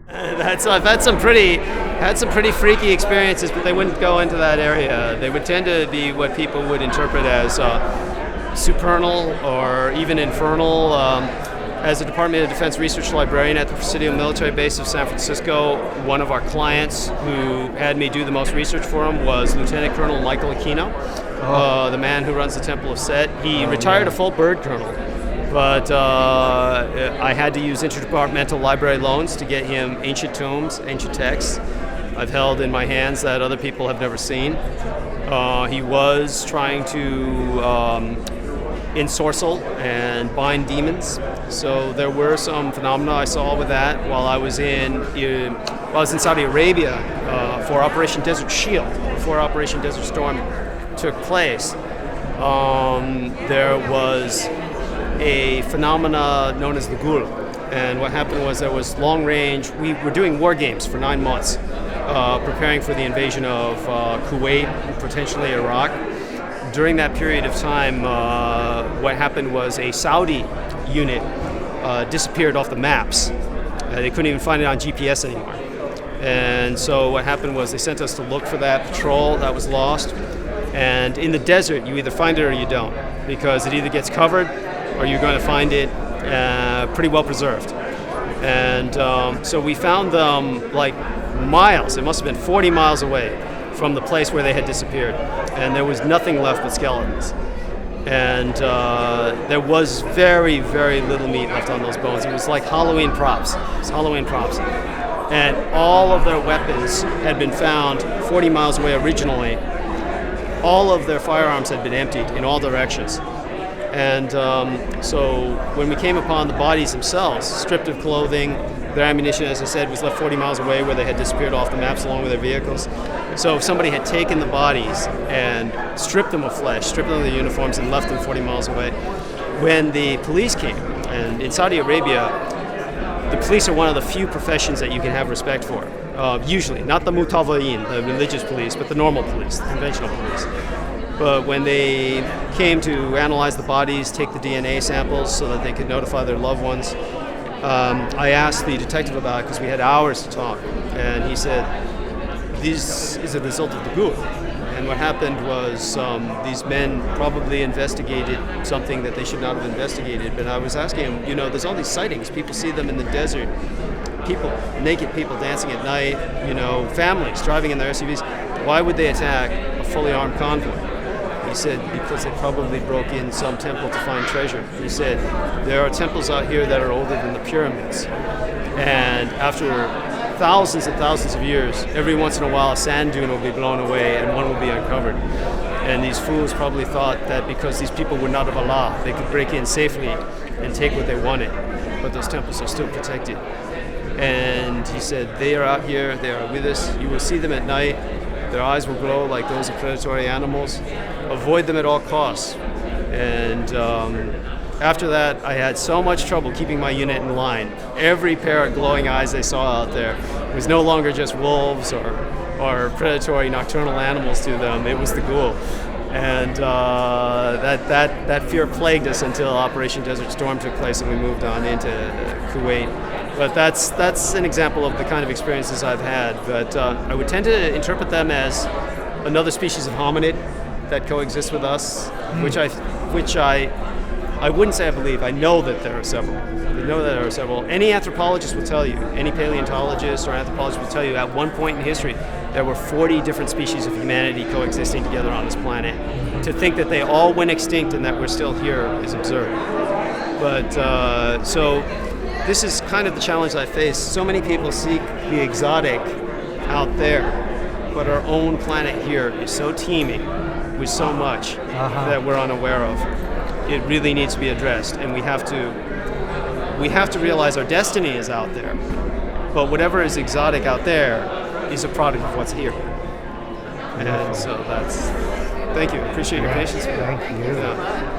I've had some pretty freaky experiences, but they wouldn't go into that area. They would tend to be what people would interpret as supernal or even infernal. As a Department of Defense research librarian at the Presidio military base of San Francisco, one of our clients who had me do the most research for him was Lieutenant Colonel Michael Aquino, the man who runs the Temple of Set. He retired a full bird colonel, but I had to use interdepartmental library loans to get him ancient tombs, ancient texts I've held in my hands that other people have never seen. He was trying to ensorcel and bind demons. So there were some phenomena I saw with that while I was in Saudi Arabia for Operation Desert Shield, before Operation Desert Storm took place. There was a phenomena known as the Ghouls. And what happened was there was long range, we were doing war games for 9 months, preparing for the invasion of Kuwait and potentially Iraq. During that period of time, what happened was a Saudi unit disappeared off the maps. They couldn't even find it on GPS anymore. And so what happened was they sent us to look for that patrol that was lost. And in the desert, you either find it or you don't, because it either gets covered or you're going to find it pretty well preserved. And so we found them like miles. It must have been 40 miles away from the place where they had disappeared, and there was nothing left but skeletons. And there was very, very little meat left on those bones. It was like Halloween props. It was Halloween props. And all of their weapons had been found 40 miles away originally. All of their firearms had been emptied in all directions. And so when we came upon the bodies themselves, stripped of clothing, their ammunition, as I said, was left 40 miles away where they had disappeared off the maps along with their vehicles. So if somebody had taken the bodies and stripped them of flesh, stripped them of their uniforms, and left them 40 miles away, when the police came, and in Saudi Arabia, the police are one of the few professions that you can have respect for. Usually, not the mutawa'in, the religious police, but the normal police, the conventional police. But when they came to analyze the bodies, take the DNA samples so that they could notify their loved ones, I asked the detective about it because we had hours to talk, and he said, this is a result of the Ghouls. And what happened was these men probably investigated something that they should not have investigated. But I was asking him, there's all these sightings. People see them in the desert, naked people dancing at night, families driving in their SUVs. Why would they attack a fully armed convoy? He said, because they probably broke in some temple to find treasure. He said, there are temples out here that are older than the pyramids. And after thousands and thousands of years, every once in a while a sand dune will be blown away and one will be uncovered. And these fools probably thought that because these people were not of Allah, they could break in safely and take what they wanted. But those temples are still protected. And he said, they are out here, they are with us. You will see them at night. Their eyes will glow like those of predatory animals. Avoid them at all costs. And after that, I had so much trouble keeping my unit in line. Every pair of glowing eyes they saw out there was no longer just wolves or predatory nocturnal animals to them. It was the ghoul. And that fear plagued us until Operation Desert Storm took place and we moved on into Kuwait. But that's an example of the kind of experiences I've had. But I would tend to interpret them as another species of hominid that coexists with us, which I wouldn't say I believe. I know that there are several. I know that there are several. Any anthropologist will tell you, any paleontologist or anthropologist will tell you, at one point in history, there were 40 different species of humanity coexisting together on this planet. To think that they all went extinct and that we're still here is absurd. But so this is kind of the challenge I face. So many people seek the exotic out there, but our own planet here is so teeming with so much that we're unaware of. It really needs to be addressed, and we have to realize our destiny is out there. But whatever is exotic out there is a product of what's here. And so thank you. Appreciate your patience. Thank you. Yeah.